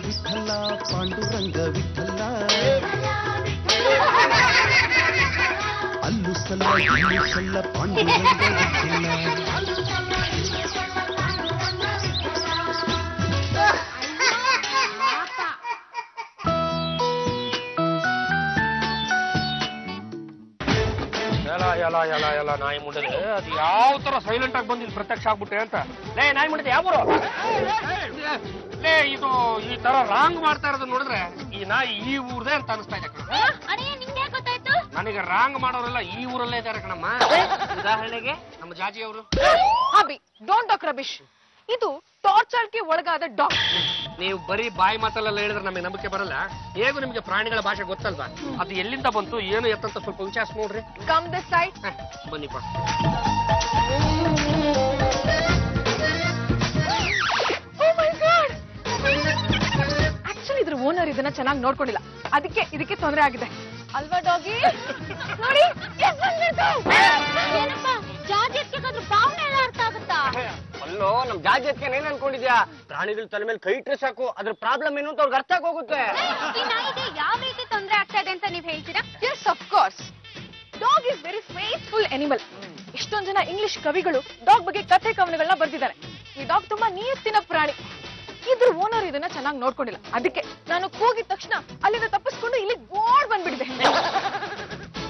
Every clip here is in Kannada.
ವಿಠಲ ಪಾಂಡುರಂಗ ವಿಠಲ ಅಲ್ಲು ಸಲ್ಲ ಇಲ್ಲು ಸಲ್ಲ ಪಾಂಡುರಂಗ ವಿಠಲ ಎಲ್ಲ ನಾಯಿ ಮುಂಡದೆ ಅದು ಯಾವ ತರ ಸೈಲೆಂಟ್ ಆಗಿ ಬಂದಿಲ್ಲ ಪ್ರತ್ಯಕ್ಷ ಆಗ್ಬಿಟ್ಟೆ ಅಂತ. ಲೇ ನಾಯಿ ಮುಂಡದೆ ಯಾವ ಲೇ ಇದು ಈ ತರ ರಾಂಗ್ ಮಾಡ್ತಾ ಇರೋದು ನೋಡಿದ್ರೆ ಈ ನಾಯಿ ಈ ಊರ್ದೇ ಅಂತ ಅನಿಸ್ತಾ ಇದೆ ಕಣ. ನನಗೆ ರಾಂಗ್ ಮಾಡೋರೆಲ್ಲ ಈ ಊರಲ್ಲೇ ಇದ್ದಾರೆ ಕಣಮ್ಮ. ಉದಾಹರಣೆಗೆ ನಮ್ಮ ಜಾಜಿ ಅವರು. Abhi don't talk rubbish. ಇದು ಟಾರ್ಚರ್ಗೆ ಒಳಗಾದ ಡಾಗ್. ನೀವು ಬರೀ ಬಾಯಿ ಮಾತಲ್ಲೆಲ್ಲ ಹೇಳಿದ್ರೆ ನಮಗೆ ನಂಬಿಕೆ ಬರಲ್ಲ. ಹೇಗೂ ನಿಮ್ಗೆ ಪ್ರಾಣಿಗಳ ಭಾಷೆ ಗೊತ್ತಲ್ವಾ? ಅದು ಎಲ್ಲಿಂದ ಬಂತು ಏನು ಎತ್ತಂತ ಸ್ವಲ್ಪ ವಿಚಾರಿಸಿ ನೋಡ್ರಿ. Come this side. ಬನ್ನಿಪ್ಪ. ಆಕ್ಚುಲಿ ಇದ್ರ ಓನರ್ ಇದನ್ನ ಚೆನ್ನಾಗಿ ನೋಡ್ಕೊಂಡಿಲ್ಲ, ಅದಕ್ಕೆ ಇದಕ್ಕೆ ತೊಂದರೆ ಆಗಿದೆ ಅಲ್ವಾ ಡಾಗಿ? ನೋಡಿ ಅರ್ಥ ಆಗುತ್ತಾ? ಅಲ್ಲೋ ನಮ್ ಜಾಜತ್ಗೆ ಏನ್ ಅನ್ಕೊಂಡಿದ್ಯಾ? ಪ್ರಾಣಿಗಳ ತಲೆ ಮೇಲೆ ಕೈ ಇಟ್ರೆ ಸಾಕು ಅದ್ರ ಪ್ರಾಬ್ಲಮ್ ಏನು ಅಂತ ಅವ್ರಿಗೆ ಅರ್ಥ ಆಗೋಗುತ್ತೆ. ಈ ನಾಯಿಗೆ ಯಾವ ರೀತಿ ತೊಂದರೆ ಆಗ್ತಾ ಇದೆ ಅಂತ ನೀವ್ ಹೇಳ್ತೀರಾ? Yes, of course. Dog is very faithful animal. ಎಷ್ಟೊಂದು ಜನ ಇಂಗ್ಲಿಷ್ ಕವಿಗಳು ಡಾಗ್ ಬಗ್ಗೆ ಕಥೆ ಕವನಗಳನ್ನ ಬರ್ದಿದ್ದಾರೆ. ಈ ಡಾಗ್ ತುಂಬಾ ನಿಯತ್ತಿನ ಪ್ರಾಣಿ. ಇದ್ರ ಓನರ್ ಇದನ್ನ ಚೆನ್ನಾಗಿ ನೋಡ್ಕೊಂಡಿಲ್ಲ, ಅದಕ್ಕೆ ನಾನು ಕೂಗಿದ ತಕ್ಷಣ ಅಲ್ಲಿಂದ ತಪ್ಪಿಸ್ಕೊಂಡು ಇಲ್ಲಿ ಓಡ್ ಬಂದ್ಬಿಟ್ಟಿದೆ.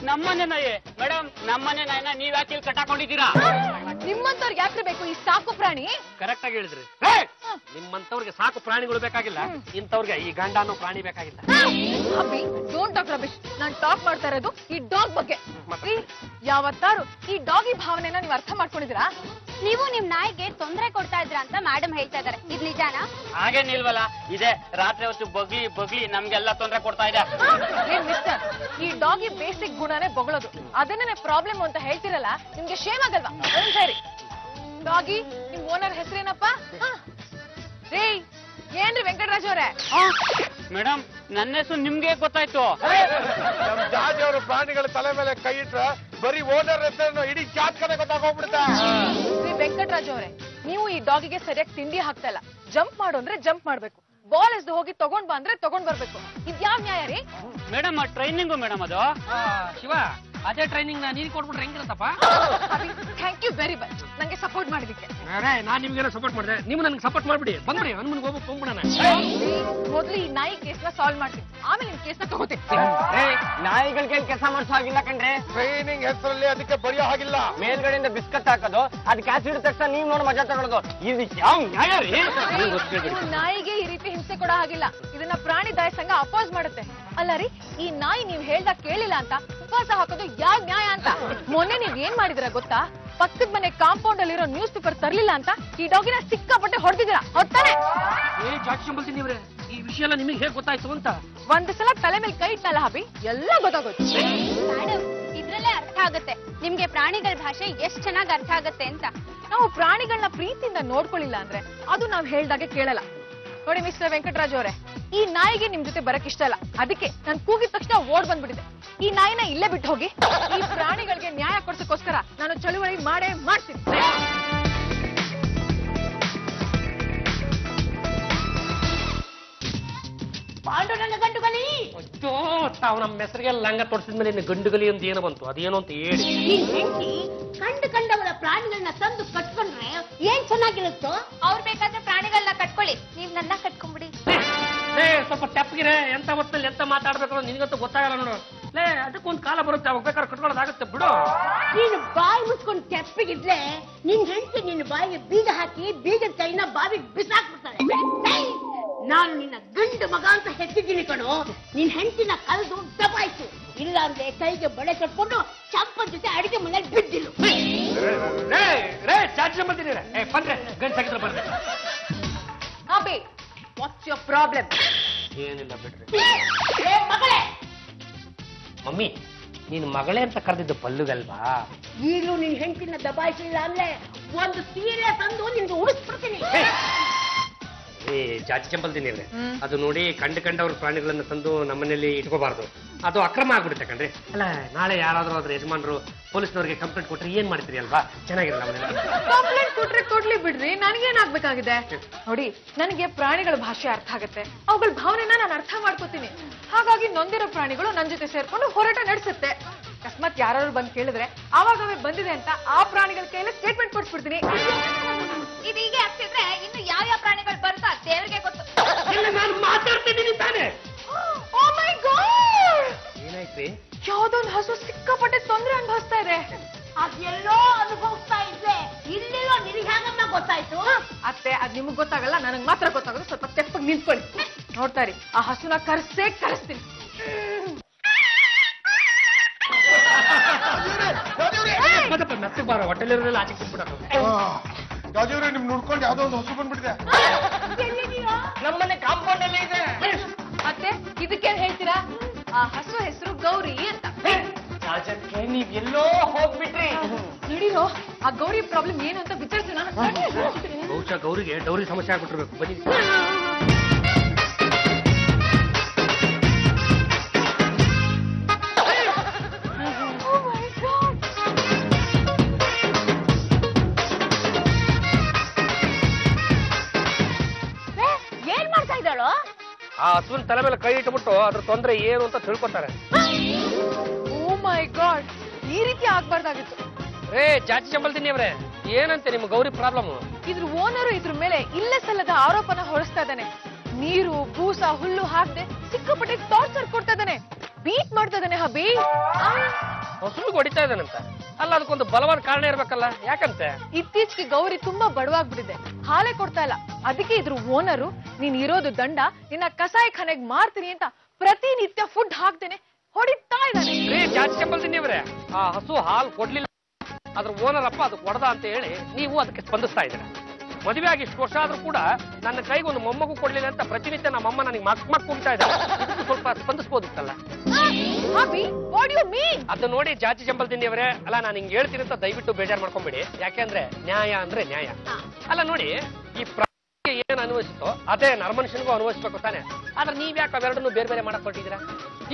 ನಮ್ಮನೆ ನಾಯಿ ಮೇಡಮ್, ನಮ್ಮನೆ ನಾಯಿನ ನೀವ್ ಯಾಕೆ ಇಲ್ಲಿ ಕಟ್ಟಾಕೊಂಡಿದ್ದೀರಾ? ನಿಮ್ಮಂತವ್ರಿಗೆ ಯಾಕ್ರೆ ಬೇಕು ಈ ಸಾಕು ಪ್ರಾಣಿ? ಕರೆಕ್ಟ್ ಆಗಿ ಹೇಳಿದ್ರಿ. ನಿಮ್ಮಂತವ್ರಿಗೆ ಸಾಕು ಪ್ರಾಣಿಗಳು ಬೇಕಾಗಿಲ್ಲ, ಇಂಥವ್ರಿಗೆ ಈ ಗಂಡ ಅನ್ನೋ ಪ್ರಾಣಿ ಬೇಕಾಗಿಲ್ಲ. Abhi don't talk rubbish. Non talk ಮಾಡ್ತಾ ಇರೋದು ಈ ಡಾಗ್ ಬಗ್ಗೆ. ಯಾವತ್ತಾರು ಈ ಡಾಗಿ ಭಾವನೆನ ನೀವು ಅರ್ಥ ಮಾಡ್ಕೊಂಡಿದ್ದೀರಾ? ನೀವು ನಿಮ್ ನಾಯಿಗೆ ತೊಂದರೆ ಕೊಡ್ತಾ ಇದ್ರ ಅಂತ ಮೇಡಮ್ ಹೇಳ್ತಾ ಇದಾರೆ, ಇದ್ ನಿಜಾನಾ? ಹಾಗೇನಿಲ್ವಲ್ಲ, ಇದೆ ರಾತ್ರಿ ಹೊತ್ತು ಬಗ್ಲಿ ಬಗ್ಲಿ ನಮ್ಗೆಲ್ಲ ತೊಂದರೆ ಕೊಡ್ತಾ ಇದೆ. ಮಿಸ್ಟರ್, ಈ ಡಾಗಿ ಬೇಸಿಕ್ ಗುಣನೇ ಬೊಗಳೋದು, ಅದನ್ನೇ ಪ್ರಾಬ್ಲಮ್ ಅಂತ ಹೇಳ್ತಿರಲ್ಲ, ನಿಮ್ಗೆ ಶೇಮ್ ಆಗಲ್ವಾ? ಸರಿ ಡಾಗಿ, ನಿಮ್ ಓನರ್ ಹೆಸರೇನಪ್ಪ? ರೇ ಏನ್ರಿ ವೆಂಕಟರಾಜ್ ಅವರೇ? ಮೇಡಮ್ ನನ್ನ ಹೆಸರು ನಿಮ್ಗೆ ಗೊತ್ತಾಯ್ತು? ನಮ್ ಜಾಜಿ ಅವರು ಪ್ರಾಣಿಗಳ ತಲೆ ಮೇಲೆ ಕೈ ಇಟ್ರೆ ಬರೀ ಓನರ್ ಹೆಸರು ಇಡೀ ಜಾತ್ಕನೆ ಗೊತ್ತಾಗೋಗ್ಬಿಡುತ್ತೆ. ವೆಂಕಟರಾಜ್ ಅವರೇ, ನೀವು ಈ ಡಾಗಿಗೆ ಸರಿಯಾಗಿ ತಿಂಡಿ ಹಾಕ್ತಾ ಇಲ್ಲ. ಜಂಪ್ ಮಾಡು ಅಂದ್ರೆ ಜಂಪ್ ಮಾಡ್ಬೇಕು, ಬಾಲ್ ಎಸ್ದು ಹೋಗಿ ತಗೊಂಡ್ ಬಾ ಅಂದ್ರೆ ತಗೊಂಡ್ ಬರ್ಬೇಕು. ಇದ್ಯಾವ ನ್ಯಾಯ ರೀ? ಮೇಡಮ್ ಟ್ರೈನಿಂಗು ಮೇಡಮ್ ಅದು. ಶಿವ, ಅದೇ ಟ್ರೈನಿಂಗ್ ನೀನ್ ಕೊಟ್ಬಿಟ್ರೆ ಹೆಂಗಿರುತ್ತಪ್ಪ? ಥ್ಯಾಂಕ್ ಯು ವೆರಿ ಮಚ್ ನಂಗೆ ಸಪೋರ್ಟ್ ಮಾಡಿದಕ್ಕೆ. ನಾನ್ ನಿಮ್ಗೇನೋ ಸಪೋರ್ಟ್ ಮಾಡಿದೆ, ನೀವು ನನಗೆ ಸಪೋರ್ಟ್ ಮಾಡ್ಬಿಡಿ. ಬಂದ್ಬಿಡಿ, ಹನುಮನ್ಗೆ ಹೋಗ್ಬೇಕು ಹೋಗ್ಬಿಡೋಣ. ಮೊದ್ಲು ಈ ನಾಯಿ ಕೇಸ್ನ ಸಾಲ್ವ್ ಮಾಡ್ತೀನಿ, ಆಮೇಲೆ ನಿಮ್ ಕೇಸ್ನ ತಗೋತೀನಿ. ನಾಯಿಗಳಿಗೆ ಕೆಲಸ ಮಾಡಿಸೋ ಹಾಗಿಲ್ಲ ಕಣ್ರೆ. ಟ್ರೈನಿಂಗ್ ಹೆಸರಲ್ಲಿ ಅದಕ್ಕೆ ಬರೆಯೋ ಹಾಗಿಲ್ಲ. ಮೇಲ್ಗಡೆಯಿಂದ ಬಿಸ್ಕಟ್ ಹಾಕೋದು, ಅದಕ್ಕೆ ಆಸಿಡ್ ತಕ್ಷಣ ನೀವ್ ನೋಡಿ ಮಜಾ ತಗೊಳ್ಳೋದು, ಇದು ಯಾವ ನ್ಯಾಯ ರೀ? ನಾಯಿಗೆ ಈ ರೀತಿ ಹಿಂಸೆ ಕೊಡೋ ಹಾಗಿಲ್ಲ, ಇದನ್ನ ಪ್ರಾಣಿ ದಯಾ ಸಂಘ ಅಪೋಸ್ ಮಾಡುತ್ತೆ. ಅಲ್ಲ ರೀ, ಈ ನಾಯಿ ನೀವ್ ಹೇಳ್ದಾಗ ಕೇಳಿಲ್ಲ ಅಂತ ಉಪವಾಸ ಹಾಕೋದು ಯಾವ ನ್ಯಾಯ ಅಂತ? ಮೊನ್ನೆ ನೀವ್ ಏನ್ ಮಾಡಿದಿರ ಗೊತ್ತಾ? ಪಕ್ಕದ ಮನೆ ಕಾಂಪೌಂಡ್ ಅಲ್ಲಿರೋ ನ್ಯೂಸ್ ಪೇಪರ್ ತರ್ಲಿಲ್ಲ ಅಂತ ಈ ಡಾಗಿನ ಸಿಕ್ಕಾಪಟ್ಟೆ ಹೊಡೆದಿದ್ದೀರಾ, ಹೊತ್ತಾನೆ? ಈ ವಿಷಯ ಎಲ್ಲ ನಿಮಗೆ ಹೇಗೆ ಗೊತ್ತಾಯ್ತು ಅಂತ? ಒಂದ್ ಸಲ ತಲೆ ಮೇಲೆ ಕೈ ಇಟ್ಟಲ್ಲ ಹಬಿ, ಎಲ್ಲ ಗೊತ್ತಾಗೋದು. ಮೇಡಮ್ ಇದ್ರಲ್ಲೇ ಅರ್ಥ ಆಗುತ್ತೆ ನಿಮ್ಗೆ ಪ್ರಾಣಿಗಳ ಭಾಷೆ ಎಷ್ಟ್ ಚೆನ್ನಾಗಿ ಅರ್ಥ ಆಗುತ್ತೆ ಅಂತ. ನಾವು ಪ್ರಾಣಿಗಳನ್ನ ಪ್ರೀತಿಯಿಂದ ನೋಡ್ಕೊಳ್ಳಿಲ್ಲ ಅಂದ್ರೆ ಅದು ನಾವ್ ಹೇಳ್ದಾಗೆ ಕೇಳಲ್ಲ. ನೋಡಿ ಮಿಸ್ಟರ್ ವೆಂಕಟರಾಜ್ ಅವರೇ, ಈ ನಾಯಿಗೆ ನಿಮ್ ಜೊತೆ ಬರಕ್ ಇಷ್ಟ ಇಲ್ಲ, ಅದಕ್ಕೆ ನಾನು ಕೂಗಿದ ತಕ್ಷಣ ಓಡ್ ಬಂದ್ಬಿಟ್ಟಿದೆ. ಈ ನಾಯಿನ ಇಲ್ಲೇ ಬಿಟ್ಟು ಹೋಗಿ. ಈ ಪ್ರಾಣಿಗಳಿಗೆ ನ್ಯಾಯ ಕೊಡ್ಸಕ್ಕೋಸ್ಕರ ನಾನು ಚಳುವಳಿ ಮಾಡೇ ಮಾಡ್ತೀನಿ. ಪಾಂಡು ನನ್ನ ಗಂಡುಗಲಿ. ತಾವು ನಮ್ಮ ಹೆಸರಿಗೆ ಲಂಗ ತೊಡ್ಸಿದ್ಮೇಲೆ ಇನ್ನು ಗಂಡುಗಲಿ ಅಂತ ಏನೋ ಬಂತು, ಅದೇನೋ ಅಂತ ಹೇಳಿ. ಕಂಡವರ ಪ್ರಾಣಿಗಳನ್ನ ತಂದು ಕಟ್ಕೊಂಡ್ರೆ ಏನ್ ಚೆನ್ನಾಗಿರುತ್ತೋ? ಅವ್ರು ಬೇಕಾದ್ರೆ ಪ್ರಾಣಿಗಳನ್ನ ಕಟ್ಕೊಳ್ಳಿ, ನೀವ್ ನನ್ನ ಕಟ್ಕೊಂಡ್ಬಿಡಿ. ಸ್ವಲ್ಪ ತೆಪ್ಪಗಿರೆ, ಎಂತ ಹೊತ್ತಲ್ಲಿ ಎಂತ ಮಾತಾಡ್ಬೇಕು ನಿನ್ಗಂತೂ ಗೊತ್ತಾಗಲ್ಲ ನೋಡು. ಅದಕ್ಕೊಂದು ಕಾಲ ಬರುತ್ತೆ, ಅವಾಗ ಬೇಕಾದ್ರೆ ಕಟ್ಕೊಳ್ಳೋದಾಗುತ್ತೆ ಬಿಡು. ನೀನು ಬಾಯಿ ಮುಚ್ಕೊಂಡು ತೆಪ್ಪಗಿದ್ರೆ ನಿನ್ ಹೆಂಡತಿ ನಿನ್ನ ಬಾಯಿಗೆ ಬೀಗ ಹಾಕಿ ಬೀಗದ ಕೈನ ಬಾವಿಗೆ ಬಿಸಾಕ್ಬಿಡ್ತಾರೆ. ನಾನು ನಿನ್ನ ಗಂಡು ಮಗ ಅಂತ ಹೆತ್ತಿದ್ದೀನಿ ಕಣೋ, ನಿನ್ ಹೆಂಡತಿನ ಕಲ್ದು ದಬಾಯ್ತು. ಇಲ್ಲ ಅಂದ್ರೆ ಕೈಗೆ ಬಳೆ ಕಟ್ಕೊಂಡು ಚಂಪನ್ ಜೊತೆ ಅಡಿಗೆ ಮನೇಲಿ ಬಿದ್ದಿಲ್ಲ. ಅಬಿ, ವಾಟ್ಸ್ ಯೋರ್ ಪ್ರಾಬ್ಲಮ್? ಏನಿಲ್ಲ ಬಿಡ್ರಿ. ಮಗಳೇ, ಮಮ್ಮಿ ನೀನ್ ಮಗಳೇ ಅಂತ ಕರೆದಿದ್ದು ಪಲ್ಲುಗಲ್ವಾ? ಈಗಲೂ ನಿನ್ ಹೆಂಡತಿನ ದಬಾಯಿಸಿಲ್ಲ ಅಂದ್ರೆ ಒಂದು ಸೀರೆ ತಂದು ನಿನ್ಗೆ ಉಳಿಸ್ಬಿಡ್ತೀನಿ. ಈ ಜಾತಿ ಚಂಪಲ್ದಿನಿ ಅಲ್ಲೇ ಅದು ನೋಡಿ ಕಂಡವ್ರ ಪ್ರಾಣಿಗಳನ್ನ ತಂದು ನಮ್ಮನೇಲಿ ಇಟ್ಕೋಬಾರ್ದು. ಅದು ಅಕ್ರಮ ಆಗ್ಬಿಡುತ್ತೆ ಕಣ್ರಿ. ಅಲ್ಲ ನಾಳೆ ಯಾರಾದ್ರೂ ಅದ್ರ ಯಜಮಾನ್ರು ಪೊಲೀಸ್ನವ್ರಿಗೆ ಕಂಪ್ಲೇಂಟ್ ಕೊಟ್ರೆ ಏನ್ ಮಾಡ್ತೀರಿ ಅಲ್ವಾ? ಚೆನ್ನಾಗಿರಲ್ಲ ಮನೇಲಿ. ಕಂಪ್ಲೇಂಟ್ ಕೊಟ್ರೆ ಕೊಡ್ಲಿ ಬಿಡ್ರಿ, ನನಗೇನಾಗ್ಬೇಕಾಗಿದೆ ನೋಡಿ. ನನಗೆ ಪ್ರಾಣಿಗಳ ಭಾಷೆ ಅರ್ಥ ಆಗುತ್ತೆ, ಅವುಗಳ ಭಾವನೆನ ನಾನು ಅರ್ಥ ಮಾಡ್ಕೋತೀನಿ. ಹಾಗಾಗಿ ನೊಂದಿರೋ ಪ್ರಾಣಿಗಳು ನನ್ನ ಜೊತೆ ಸೇರ್ಕೊಂಡು ಹೋರಾಟ ನಡೆಸುತ್ತೆ. ಅಕಸ್ಮಾತ್ ಯಾರು ಬಂದು ಕೇಳಿದ್ರೆ ಆವಾಗವೇ ಬಂದಿದೆ ಅಂತ ಆ ಪ್ರಾಣಿಗಳ ಕೈಯಲ್ಲಿ ಸ್ಟೇಟ್ಮೆಂಟ್ ಕೊಡ್ಸ್ಬಿಡ್ತೀನಿ. ಇದು ಹೀಗೆ ಆಗ್ತಿದ್ರೆ ಇನ್ನು ಯಾವ ಪ್ರಾಣಿಗಳು ಬರುತ್ತಾ ದೇವರಿಗೆ ಗೊತ್ತು. ನಾನು ಮಾತಾಡ್ತಿದ್ದೀನಿ ತಾನೆ. ಓ ಮೈ ಗಾಡ್, ಏನಾಯ್ತ್ರಿ? ಯಾವ್ದೋ ಒಂದು ಹಸು ಸಿಕ್ಕಾಪಟ್ಟೆ ತೊಂದರೆ ಅನುಭವಿಸ್ತಾ ಇದೆ. ಅದೆಲ್ಲೋ ಅನುಭವಿಸ್ತಾ ಇದ್ದೆ, ಇಲ್ಲಿರೋ ನಿನಗೆ ಹೇಗಮ್ಮ ಗೊತ್ತಾಯ್ತು? ಅತ್ತೆ, ಅದ್ ನಿಮಗ್ ಗೊತ್ತಾಗಲ್ಲ, ನನಗ್ ಮಾತ್ರ ಗೊತ್ತಾಗೋದು. ಸ್ವಲ್ಪ ತೆಪ್ಪಗ್ ನಿಂತ್ಕೊಳ್ಳಿ. ನೋಡ್ತಾ ಇರಿ, ಆ ಹಸುನ ಕರೆಸ್ತೀನಿ. ಮತ್ತೆ ಬಾರ ಹೊಟ್ಟೆಲಿರೋದ್ರಲ್ಲಿ ಆಚೆ ಬಿಟ್ಬಿಡೋದು. ರಾಜವ್ರೆ ನಿಮ್ ನೋಡ್ಕೊಂಡು ಯಾವ್ದೋ ಒಂದು ಹಸು ಬಂದ್ಬಿಟ್ಟಿದೆ. ನಮ್ಮನೆ ಕಾಂಪೌಂಡ್ ಅಲ್ಲಿ ಇದೆ. ಅತ್ತೆ, ಇದಕ್ಕೇನ್ ಹೇಳ್ತೀರಾ? ಆ ಹಸು ಹೆಸರು ಗೌರಿ ಅಂತ. ರಾಜಕ್ಕೆ ನೀವ್ ಎಲ್ಲೋ ಹೋಗ್ಬಿಟ್ರಿ. ನಡೀರೋ, ಆ ಗೌರಿ ಪ್ರಾಬ್ಲಮ್ ಏನು ಅಂತ ವಿಚಾರಿಸೋಣ. ಬಹುಶಃ ಗೌರಿಗೆ ಡೌರಿ ಸಮಸ್ಯೆ ಆಗ್ಬಿಟ್ಟಿರ್ಬೇಕು. ಬನ್ನಿ. ಏನ್ ಮಾಡ್ತಾ ಇದ್ದಾಳು? ಆ ಹಸುವಿನ ತಲೆ ಮೇಲೆ ಕೈ ಇಟ್ಬಿಟ್ಟು ಅದ್ರ ತೊಂದ್ರೆ ಏನು ಅಂತ ತಿಳ್ಕೊತಾರೆ. ಓ ಮೈ ಗಾಡ್, ಈ ರೀತಿ ಆಗ್ಬಾರ್ದಾಗಿತ್ತು. ಜಾತಿ ಚಂಪಲ್ದಿನಿ ಅವ್ರೆ, ಏನಂತೆ ನಿಮ್ ಗೌರಿ ಪ್ರಾಬ್ಲಮ್? ಇದ್ರ ಓನರು ಇದ್ರ ಮೇಲೆ ಇಲ್ಲ ಸಲ್ಲದ ಆರೋಪನ ಹೊರಿಸ್ತಾ ಇದ್ದಾನೆ. ನೀರು ಬೂಸ ಹುಲ್ಲು ಹಾಕದೆ ಸಿಕ್ಕಾಪಟ್ಟೆ ಟಾರ್ಚರ್ ಕೊಡ್ತಾ ಇದ್ದಾನೆ, ಬೀಟ್ ಮಾಡ್ತಾ ಇದ್ದಾನೆ. ಹಬಿ ಹಸುವಿಗೆ ಹೊಡಿತಾ ಇದ್ದಾನಂತ. ಅಲ್ಲ, ಅದಕ್ಕೊಂದು ಬಲವಾದ ಕಾರಣ ಇರ್ಬೇಕಲ್ಲ, ಯಾಕಂತೆ? ಇತ್ತೀಚೆಗೆ ಗೌರಿ ತುಂಬಾ ಬಡವಾಗ್ಬಿಟ್ಟಿದೆ, ಹಾಲೇ ಕೊಡ್ತಾ ಇಲ್ಲ. ಅದಕ್ಕೆ ಇದ್ರ ಓನರು ನೀನ್ ಇರೋದು ದಂಡ, ನಿನ್ನ ಕಸಾಯಿ ಖಾನೆಗೆ ಮಾರ್ತೀನಿ ಅಂತ ಪ್ರತಿನಿತ್ಯ ಫುಡ್ ಹಾಕ್ತೇನೆ ಹೊಡಿತಾ ಇದ್ದಾನೆ. ಜಾತಿ ಚಂಪಲ್ದಿನಿ ಅವ್ರೆ, ಆ ಹಸು ಹಾಲು ಕೊಡ್ಲಿಲ್ಲ, ಅದ್ರ ಓನರ್ ಅಪ್ಪ ಅದಕ್ಕೆ ಹೊಡೆದ ಅಂತ ಹೇಳಿ ನೀವು ಅದಕ್ಕೆ ಸ್ಪಂದಿಸ್ತಾ ಇದ್ದೀರ. ಮದುವೆ ಆಗಿ ಇಷ್ಟು ವರ್ಷ ಆದ್ರೂ ಕೂಡ ನನ್ನ ಕೈಗೆ ಒಂದು ಮೊಮ್ಮಗು ಕೊಡ್ಲಿಲ್ಲ ಅಂತ ಪ್ರತಿನಿತ್ಯ ನಮ್ಮಮ್ಮ ನನಗೆ ಮಕ್ ಹೋಗ್ತಾ ಇದ್ದಾರೆ. ಸ್ವಲ್ಪ ಸ್ಪಂದಿಸ್ಬೋದಿತ್ತಲ್ಲ. ಅದು ನೋಡಿ ಜಾತಿ ಚಂಪಲ್ದಿನಿ ಅವರೇ, ಅಲ್ಲ ನಾನು ಹಿಂಗೆ ಹೇಳ್ತೀನಿ ಅಂತ ದಯವಿಟ್ಟು ಬೇಜಾರು ಮಾಡ್ಕೊಂಬೇಡಿ. ಯಾಕೆಂದ್ರೆ ನ್ಯಾಯ ಅಂದ್ರೆ ನ್ಯಾಯ. ಅಲ್ಲ ನೋಡಿ, ಈ ಪ್ರಾಣಿಗೆ ಏನ್ ಅನ್ವಯಿಸುತ್ತೋ ಅದೇ ನರಮನುಷ್ಯನಿಗೂ ಅನ್ವಯಿಸ್ಬೇಕು ತಾನೆ. ಆದ್ರೆ ನೀವ್ ಯಾಕೆ ಅವೆರಡನ್ನು ಬೇರೆ ಬೇರೆ ಮಾಡಕ್ ಹೊರಟಿದ್ದೀರಾ?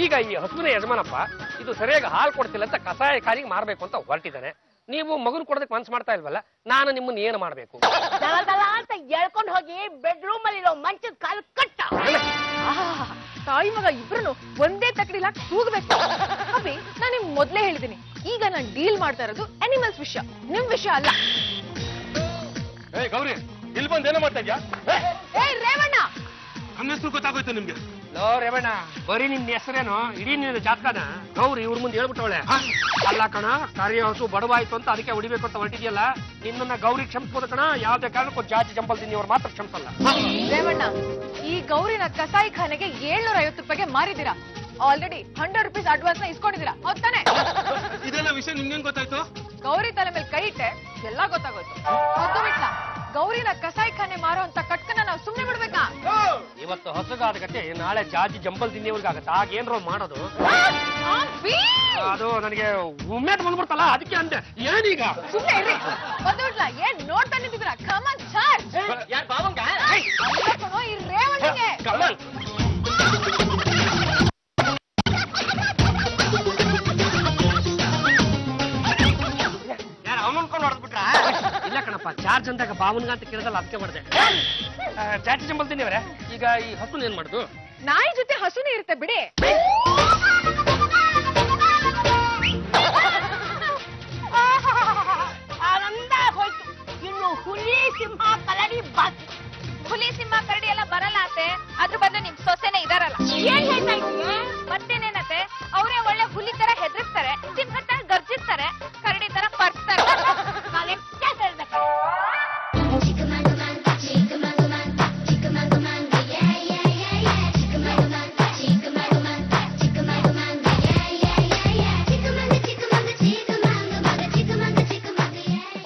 ಈಗ ಈ ಹಸುವಿನ ಯಜಮಾನಪ್ಪ ಇದು ಸರಿಯಾಗಿ ಹಾಲು ಕೊಡ್ತಿಲ್ಲ ಅಂತ ಕಸಾಯ ಖಾನಿಗೆ ಮಾರ್ಬೇಕು ಅಂತ ಹೊರಟಿದ್ದಾನೆ. ನೀವು ಮಗನ್ ಕೊಡೋದಕ್ಕೆ ಮನ್ಸು ಮಾಡ್ತಾ ಇಲ್ವಲ್ಲ, ನಾನು ನಿಮ್ಮನ್ನ ಏನು ಮಾಡ್ಬೇಕು? ಅಂತ ಹೇಳ್ಕೊಂಡು ಹೋಗಿ ಬೆಡ್ರೂಮ್ ಅಲ್ಲಿ ಇರೋ ಮಂಚದ ಕಾಲು ಕಟ್ಟ. ತಾಯಿ ಮಗ ಇಬ್ರು ಒಂದೇ ತಕಡಿಲ ಕೂಗ್ಬೇಕು. ಅಭಿ, ನಾನು ನಿಮ್ಗೆ ಮೊದ್ಲೇ ಹೇಳಿದೀನಿ, ಈಗ ನಾನು ಡೀಲ್ ಮಾಡ್ತಾ ಇರೋದು ಅನಿಮಲ್ಸ್ ವಿಷಯ, ನಿಮ್ ವಿಷಯ ಅಲ್ಲ. ಗೌರಿ, ಇಲ್ಲಿ ಬಂದ್ ಏನೋ ಮಾಡ್ತಾ ಇದ್ಯಾ? ರೇವಣ್ಣ, ನನ್ನ ಹೆಸರು ಗೊತ್ತಾಗೋಯ್ತು ನಿಮ್ಗೆ? ಲೋ ರೇವಣ್ಣ, ಬರೀ ನಿನ್ ಹೆಸರೇನು ಇಡೀ ನಿನ್ನ ಜಾತಕನ ಗೌರಿ ಇವ್ರ ಮುಂದೆ ಹೇಳ್ಬಿಟ್ಟವಳೆ. ಅಲ್ಲ ಕಣ, ಕಾರ್ಯ ಹಸು ಬಡವಾಯ್ತು ಅಂತ ಅದಕ್ಕೆ ಹೊಡಿಬೇಕು ಅಂತ ಹೊರಟಿದ್ಯಲ್ಲ, ನಿನ್ನ ಗೌರಿ ಕ್ಷಮಿಸ್ಬೋದು ಕಣ. ಯಾವ್ದೇ ಕಾರಣಕ್ಕೂ ಜಾತಿ ಚಂಪಲ್ದಿನಿ ಅವ್ರು ಮಾತ್ರ ಕ್ಷಮಿಸಲ್ಲ. ರೇವಣ್ಣ, ಈ ಗೌರಿನ ಕಸಾಯಿ ಖಾನೆಗೆ 750 ರೂಪಾಯಿಗೆ ಮಾರಿದ್ದೀರಾ. ಆಲ್ರೆಡಿ 100 ರೂಪೀಸ್ ಅಡ್ವಾನ್ಸ್ ನ ಇಸ್ಕೊಂಡಿದ್ದೀರಾ, ಹೌದಾನೆ? ಇದೆಲ್ಲ ವಿಷಯ ನಿಮ್ಗೆ ಗೊತ್ತಾಯ್ತು? ಗೌರಿ ತಲೆ ಮೇಲೆ ಕೈ ಇಟ್ಟೆ ಎಲ್ಲ ಗೊತ್ತಾಗೋಯ್ತು. ಗೊತ್ತು ಬಿಟ್ಲ, ಗೌರಿನ ಕಸಾಯಿ ಖಾನೆ ಮಾರೋ ಅಂತ ಕಟ್ಕನ ನಾವು ಸುಮ್ನೆ ಬಿಡ್ಬೇಕಾ? ಇವತ್ತು ಹಸುಗಾದ ಗತೆ ನಾಳೆ ಜಾತಿ ಚಂಪಲ್ದಿನಿ ಅವ್ರಿಗಾಗತ್ತೆ. ಆಗೇನ್ರೋ ಮಾಡೋದು? ಅದು ನನಗೆ ಉಮ್ಮೇದ್ ಬಂದ್ಬಿಡ್ತಲ್ಲ, ಅದಕ್ಕೆ ಅಂದೆ. ಏನೀಗ ಸುಮ್ನೆ ಇರ್ರಿ. ಗೊತ್ತು ಬಿಟ್ಲ, ಏನ್ ನೋಡ್ತಾ ನಿಂತಿದ್ದೀರಾ? Come on charge. ಯಾರು ಬಾವಂಗ? ಈ ರೇವಣ್ಣಿಗೆ ಇಲ್ಲ ಕಣಪ್ಪ, ಚಾರ್ಜ್ ಅಂದಾಗ ಬಾವನ್ಗ ಅಂತ ಕೇಳಿದಲ್ಲ, ಅದಕ್ಕೆ ಮಾಡಿದೆ. ಜಾತಿ ಚಂಪಲ್ದಿನಿ ಅವರೇ, ಈಗ ಈ ಹಸುನ ಏನ್ ಮಾಡುದು? ನಾಯಿ ಜೊತೆ ಹಸುನೇ ಇರುತ್ತೆ ಬಿಡಿ. ಆನಂದ ಹೋಯ್ತು. ಇನ್ನು ಹುಲಿ ಸಿಂಹ ಕರಡಿ ಬಾಕಿ. ಹುಲಿ ಸಿಂಹ ಕರಡಿ ಎಲ್ಲ ಬರಲ್ಲ ಅತ್ತೆ, ಅದ್ರ ಬದಲು ನಿಮ್ ಸೊಸೆನೆ ಇದಾರಲ್ಲ. ಏನ್ ಹೇಳ್ತಾ ಇದ್ದೀಯ? ಮತ್ತೇನೇನತ್ತೆ, ಅವರೇ ಒಳ್ಳೆ ಹುಲಿ ತರ ಹೆದರ್ಸ್ತಾರೆ, ಸಿಂಹ ತರ ಗರ್ಜಿಸ್ತಾರೆ, ಕರಡಿ ತರ ಪರ್ಸ್ತಾರೆ. ನಾನು ಹೇಳ್ಬೇಕು.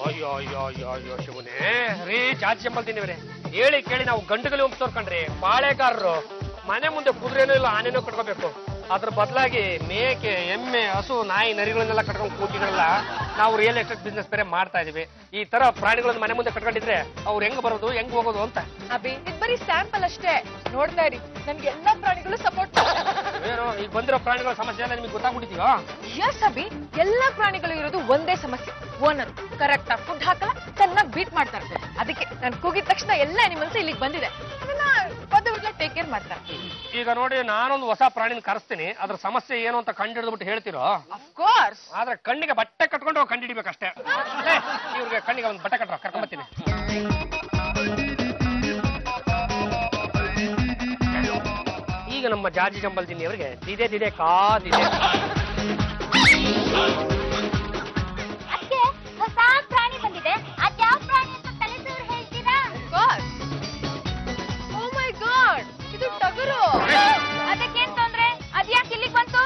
ಅಯ್ಯೋ ಅಯ್ಯೋ ಅಯ್ಯೋ ಅಯ್ಯೋ ಶಿವನೇ ರೀ, ಜಾತಿ ಚಂಪಲ್ದಿನಿ ಅವರೇ, ಹೇಳಿ ಕೇಳಿ ನಾವು ಗಂಡುಗಲಿ ಹೋಗ್ತೋರ್ಕಂಡ್ರಿ. ಪಾಳೆಗಾರರು ಮನೆ ಮುಂದೆ ಕುದುರೆನೂ ಇಲ್ಲ, ಆನೆನೂ ಕಟ್ಕೋಬೇಕು. ಅದ್ರ ಬದಲಾಗಿ ಮೇಕೆ, ಎಮ್ಮೆ, ಹಸು, ನಾಯಿ, ನರಿಗಳನ್ನೆಲ್ಲ ಕಟ್ಕೊಂಡು ಕೂತಿದ್ರಲ್ಲ, ನಾವು ರಿಯಲ್ ಎಸ್ಟೇಟ್ ಬಿಸ್ನೆಸ್ ಬೇರೆ ಮಾಡ್ತಾ ಇದೀವಿ. ಈ ತರ ಪ್ರಾಣಿಗಳನ್ನ ಮನೆ ಮುಂದೆ ಕಟ್ಕೊಂಡಿದ್ರೆ ಅವ್ರು ಹೆಂಗ್ ಬರೋದು ಹೆಂಗ್ ಹೋಗೋದು ಅಂತ. ಅಭಿ ಇದು ಬರೀ ಸ್ಯಾಂಪಲ್ ಅಷ್ಟೇ, ನೋಡ್ತಾ ಇರಿ ನನ್ಗೆ ಎಲ್ಲಾ ಪ್ರಾಣಿಗಳು ಸಪೋರ್ಟ್. ಏನು ಈಗ ಬಂದಿರೋ ಪ್ರಾಣಿಗಳ ಸಮಸ್ಯೆ ಎಲ್ಲ ನಿಮ್ಗೆ ಗೊತ್ತಾಗ್ಬಿಟ್ಟಿದ್ಯೋ? ಎಸ್ ಅಭಿ, ಎಲ್ಲಾ ಪ್ರಾಣಿಗಳು ಇರೋದು ಒಂದೇ ಸಮಸ್ಯೆ, ಓನರ್ ಕರೆಕ್ಟ್ ಆಗಿ ಫುಡ್ ಹಾಕಲ್ಲ, ಚೆನ್ನಾಗಿ ಬೀಟ್ ಮಾಡ್ತಾರೆ. ಅದಕ್ಕೆ ನಾನು ಕೂಗಿದ ತಕ್ಷಣ ಎಲ್ಲ ಅನಿಮಲ್ಸ್ ಇಲ್ಲಿಗೆ ಬಂದಿದೆ, ಅದನ್ನ ಪದವಿಗೆ ಟೇಕ್ ಕೇರ್ ಮಾಡ್ತಾರೆ. ಈಗ ನೋಡಿ, ನಾನೊಂದು ಹೊಸ ಪ್ರಾಣಿನ ಕರೆಸ್ತೀನಿ, ಅದ್ರ ಸಮಸ್ಯೆ ಏನು ಅಂತ ಕಂಡು ಹಿಡಿದ್ಬಿಟ್ಟು ಹೇಳ್ತಿರೋ? ಅಫ್ಕೋರ್ಸ್. ಆದ್ರೆ ಕಣ್ಣಿಗೆ ಬಟ್ಟೆ ಕಟ್ಕೊಂಡು ಕಂಡು ಹಿಡಿಬೇಕಷ್ಟೇ. ಇವ್ರಿಗೆ ಕಣ್ಣಿಗೆ ಒಂದು ಬಟ್ಟೆ ಕಟ್ಟ ಕರ್ಕೊಂಬತ್ತೀನಿ. ಈಗ ನಮ್ಮ ಜಾಜಿ ಜಂಬಲ್ ದಿನ್ನಿ ಅವರಿಗೆ ದಿದೆ ಕಾದಿದೆ. ಅದಕ್ಕೆ ಹೊಸ ಪ್ರಾಣಿ ಬಂದಿದೆ, ಅದ್ಯಾವ ಪ್ರಾಣಿ ಅಂತ ಕಲಿಸೋರು ಹೇಳ್ತೀರಾ? ಓ ಮೈ ಗಾಡ್, ಇದು ಟಗರು. ಅದಕ್ಕೇನ್ ತೊಂದ್ರೆ? ಅದ್ಯಾಕೆ ಇಲ್ಲಿಗೆ ಬಂತು?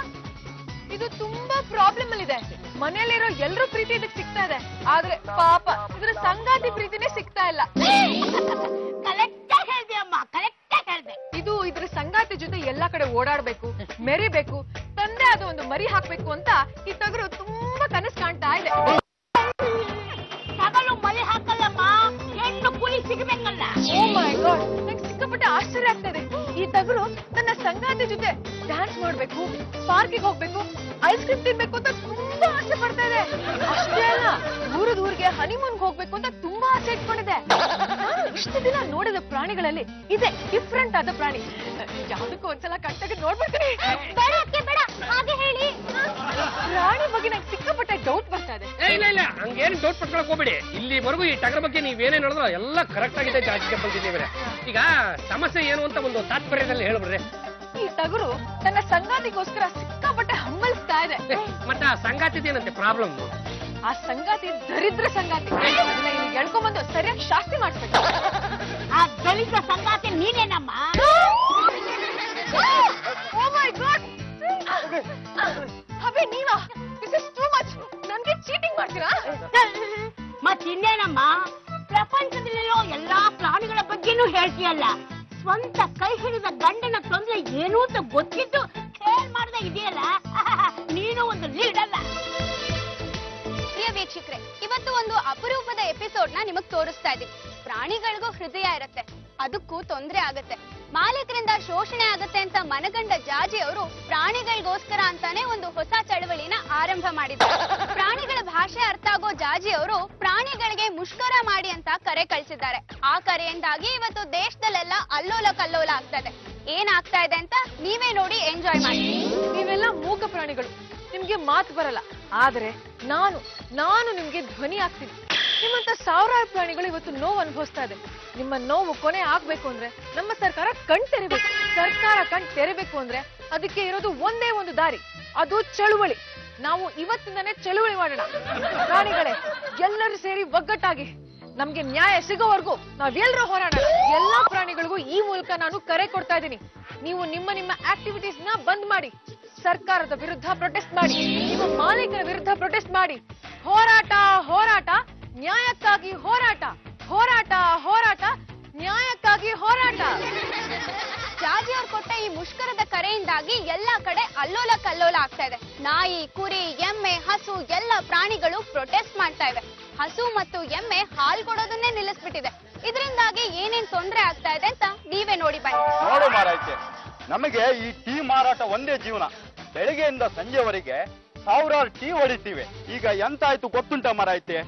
ಇದು ತುಂಬಾ ಪ್ರಾಬ್ಲಮ್ ಅಲ್ಲಿದೆ. ಮನೇಲಿರೋ ಎಲ್ರೂ ಪ್ರೀತಿ ಇದಕ್ಕೆ ಸಿಗ್ತಾ ಇದೆ, ಆದ್ರೆ ಪಾಪ ಇದ್ರ ಸಂಗಾತಿ ಪ್ರೀತಿನೇ ಸಿಗ್ತಾ ಇಲ್ಲ. ಕರೆಕ್ಟ್ ಆಗಿ ಹೇಳ್ದೆ ಅಮ್ಮ, ಕರೆಕ್ಟ್ ಆಗಿ ಹೇಳ್ದೆ. ಇದು ಇದ್ರ ಸಂಗಾತಿ ಜೊತೆ ಎಲ್ಲಾ ಕಡೆ ಓಡಾಡ್ಬೇಕು, ಮೆರಿಬೇಕು, ತಂದೆ ಅದು ಒಂದು ಮರಿ ಹಾಕ್ಬೇಕು ಅಂತ ಈ ಟಗರು ತುಂಬಾ ಕನಸು ಕಾಣ್ತಾ ಇದೆ. ಟಗರು ಮರಿ ಹಾಕಲ್ಲಮ್ಮ, ಹೆಣ್ಣು ಕುರಿ ಸಿಗಬೇಕಲ್ಲ. ಓ ಮೈ ಗಾಡ್, ನಂಗೆ ಸಿಕ್ಕಾಪಟ್ಟೆ ಆಶ್ಚರ್ಯ ಆಗ್ತಾ ಇದೆ. ಈ ಟಗರು ತನ್ನ ಸಂಗಾತಿ ಜೊತೆ ಡ್ಯಾನ್ಸ್ ಮಾಡ್ಬೇಕು, ಪಾರ್ಕಿಗೆ ಹೋಗ್ಬೇಕು, ಐಸ್ ಕ್ರೀಮ್ ತಿನ್ಬೇಕು ಅಂತ ತುಂಬಾ ಆಸೆ ಪಡ್ತಾ ಇದೆ. ಅಷ್ಟೇ ಅಲ್ಲ, ಊರಿಗೆ ಹನಿಮೂನ್ಗೆ ಹೋಗ್ಬೇಕು ಅಂತ ತುಂಬಾ ಆಸೆ ಇಟ್ಕೊಂಡಿದೆ. ನಾನು ಇಷ್ಟು ದಿನ ನೋಡಿದ ಪ್ರಾಣಿಗಳಲ್ಲಿ ಇದೆ ಡಿಫ್ರೆಂಟ್ ಆದ ಪ್ರಾಣಿ. ಯಾವ್ದಕ್ಕೂ ಒಂದ್ಸಲ ಕಟ್ಟಾಗಿ ನೋಡ್ಬಿಡ್ತೀನಿ. ಬೇಡ, ಹಾಗೆ ಹೇಳಿ. ಪ್ರಾಣಿ ಬಗ್ಗೆ ನಂಗೆ ಸಿಕ್ಕಾಪಟ್ಟೆ ಡೌಟ್ ಬರ್ತಾ ಇದೆ. ಇಲ್ಲ ಹಂಗೇನು ಡೌಟ್ ಪಟ್ಕೊಳಕ್ ಹೋಗ್ಬೇಡಿ. ಇಲ್ಲಿವರೆಗೂ ಈ ಟಗರ ಬಗ್ಗೆ ನೀವೇನೇನ್ ಹೇಳಿದ್ರು ಎಲ್ಲ ಕರೆಕ್ಟ್ ಆಗಿದೆ ಜಾಜಿ ಜಂಬಲ್ ದಿನ್ನಿ. ಈಗ ಸಮಸ್ಯೆ ಏನು ಅಂತ ಒಂದು ತಾತ್ಪರ್ಯದಲ್ಲಿ ಹೇಳ್ಬಿಡ್ರಿ. ಈ ಟಗರು ತನ್ನ ಸಂಗಾತಿಗೋಸ್ಕರ ಸಿಕ್ಕಾಪಟ್ಟೆ ಹಮ್ಮಲ್ಸ್ತಾ ಇದೆ. ಮತ್ತೆ ಆ ಸಂಗಾತಿದೇನಂತೆ ಪ್ರಾಬ್ಲಮ್? ಆ ಸಂಗಾತಿ ದರಿದ್ರ ಸಂಗಾತಿ. ಅದನ್ನ ಇಲ್ಲಿ ಎಳ್ಕೊಂಬಂದು ಸರಿಯಾಗಿ ಶಾಸ್ತಿ ಮಾಡಿಸ್ಬೇಕು. ಆ ದಲಿತ ಸಂಗಾತಿ ನೀನೇನಮ್ಮ? ಓ ಮೈ ಗಾಡ್, ಅಭಿ ನೀವಾ? This is too much. ನನ್ಗೆ ಚೀಟಿಂಗ್ ಮಾಡ್ತೀರಾ? ಮತ್ತಿನ್ನೇನಮ್ಮ, ಪ್ರಪಂಚದಲ್ಲಿರೋ ಎಲ್ಲಾ ಪ್ರಾಣಿಗಳ ಬಗ್ಗೆನೂ ಹೇಳ್ತೀಯಲ್ಲ, ಸ್ವಂತ ಕೈ ಹಿಡಿದ ಗಂಡನ ತೊಂದ್ರೆ ಏನು ಅಂತ ಗೊತ್ತಿದ್ದು ಕೇರ್ ಮಾಡ್ದೆ ಇದೆಯಲ್ಲ, ನೀನು ಒಂದು ಲೀಡಲ್ಲ. ಪ್ರಿಯ ವೀಕ್ಷಕರೇ, ಇವತ್ತು ಒಂದು ಅಪರೂಪದ ಎಪಿಸೋಡ್ ನ ನಿಮಗ್ ತೋರಿಸ್ತಾ ಇದೀವಿ. ಪ್ರಾಣಿಗಳಿಗೂ ಹೃದಯ ಇರುತ್ತೆ, ಅದಕ್ಕೂ ತೊಂದ್ರೆ ಆಗತ್ತೆ, ಮಾಲೀಕರಿಂದ ಶೋಷಣೆ ಆಗತ್ತೆ ಅಂತ ಮನಗಂಡ ಜಾಜಿ ಅವರು ಪ್ರಾಣಿಗಳಿಗೋಸ್ಕರ ಅಂತಾನೆ ಒಂದು ಹೊಸ ಚಳವಳಿನ ಆರಂಭ ಮಾಡಿದ್ದಾರೆ. ಪ್ರಾಣಿಗಳ ಭಾಷೆ ಅರ್ಥ ಆಗೋ ಜಾಜಿ ಅವರು ಪ್ರಾಣಿಗಳಿಗೆ ಮುಷ್ಕರ ಮಾಡಿ ಅಂತ ಕರೆ ಕಳಿಸಿದ್ದಾರೆ. ಆ ಕರೆಯಿಂದಾಗಿ ಇವತ್ತು ದೇಶದಲ್ಲೆಲ್ಲ ಅಲ್ಲೋಲ ಕಲ್ಲೋಲ ಆಗ್ತಾ ಇದೆ. ಏನಾಗ್ತಾ ಇದೆ ಅಂತ ನೀವೇ ನೋಡಿ ಎಂಜಾಯ್ ಮಾಡಿ. ನೀವೆಲ್ಲ ಮೂಕ ಪ್ರಾಣಿಗಳು, ನಿಮ್ಗೆ ಮಾತು ಬರಲ್ಲ, ಆದ್ರೆ ನಾನು ನಿಮ್ಗೆ ಧ್ವನಿ ಆಗ್ತೀನಿ. ನಿಮ್ಮಂತ ಸಾವಿರಾರು ಪ್ರಾಣಿಗಳು ಇವತ್ತು ನೋವು ಅನುಭವಿಸ್ತಾ ಇದೆ. ನಿಮ್ಮ ನೋವು ಕೊನೆ ಆಗ್ಬೇಕು ಅಂದ್ರೆ ನಮ್ಮ ಸರ್ಕಾರ ಕಣ್ ತೆರಿಬೇಕು. ಸರ್ಕಾರ ಕಣ್ ತೆರಿಬೇಕು ಅಂದ್ರೆ ಅದಕ್ಕೆ ಇರೋದು ಒಂದೇ ಒಂದು ದಾರಿ, ಅದು ಚಳುವಳಿ. ನಾವು ಇವತ್ತಿಂದನೇ ಚಳುವಳಿ ಮಾಡೋಣ. ಪ್ರಾಣಿಗಳೇ, ಎಲ್ಲರೂ ಸೇರಿ ಒಗ್ಗಟ್ಟಾಗಿ ನಮ್ಗೆ ನ್ಯಾಯ ಸಿಗೋವರೆಗೂ ನಾವೆಲ್ಲರೂ ಹೋರಾಡೋಣ. ಎಲ್ಲಾ ಪ್ರಾಣಿಗಳಿಗೂ ಈ ಮೂಲಕ ನಾನು ಕರೆ ಕೊಡ್ತಾ ಇದ್ದೀನಿ. ನೀವು ನಿಮ್ಮ ಆಕ್ಟಿವಿಟೀಸ್ ನ ಬಂದ್ ಮಾಡಿ, ಸರ್ಕಾರದ ವಿರುದ್ಧ ಪ್ರೊಟೆಸ್ಟ್ ಮಾಡಿ, ನಿಮ್ಮ ಮಾಲೀಕರ ವಿರುದ್ಧ ಪ್ರೊಟೆಸ್ಟ್ ಮಾಡಿ. ಹೋರಾಟ ಹೋರಾಟ ನ್ಯಾಯಕ್ಕಾಗಿ ಹೋರಾಟ, ಹೋರಾಟ ಹೋರಾಟ ನ್ಯಾಯಕ್ಕಾಗಿ ಹೋರಾಟ. ಜಾಜಿ ಅವ್ರು ಕೊಟ್ಟ ಈ ಮುಷ್ಕರದ ಕರೆಯಿಂದಾಗಿ ಎಲ್ಲಾ ಕಡೆ ಅಲ್ಲೋಲ ಕಲ್ಲೋಲ ಆಗ್ತಾ ಇದೆ. ನಾಯಿ, ಕುರಿ, ಎಮ್ಮೆ, ಹಸು ಎಲ್ಲ ಪ್ರಾಣಿಗಳು ಪ್ರೊಟೆಸ್ಟ್ ಮಾಡ್ತಾ ಇವೆ. ಹಸು ಮತ್ತು ಎಮ್ಮೆ ಹಾಲು ಕೊಡೋದನ್ನೇ ನಿಲ್ಲಿಸ್ಬಿಟ್ಟಿದೆ. ಇದರಿಂದಾಗಿ ಏನೇನ್ ತೊಂದರೆ ಆಗ್ತಾ ಇದೆ ಅಂತ ನೀವೇ ನೋಡಿ ಬನ್ನಿ. ನೋಡು ಮಾರಾಯ್ತೆ, ನಮಗೆ ಈ ಟೀ ಮಾರಾಟ ಒಂದೇ ಜೀವನ. ಬೆಳಗ್ಗೆಯಿಂದ ಸಂಜೆವರೆಗೆ ಸಾವಿರಾರು ಟೀ ಹೊಡಿತೀವಿ. ಈಗ ಎಂತ ಆಯ್ತು ಗೊತ್ತುಂಟ ಮಾರಾಯ್ತೆ?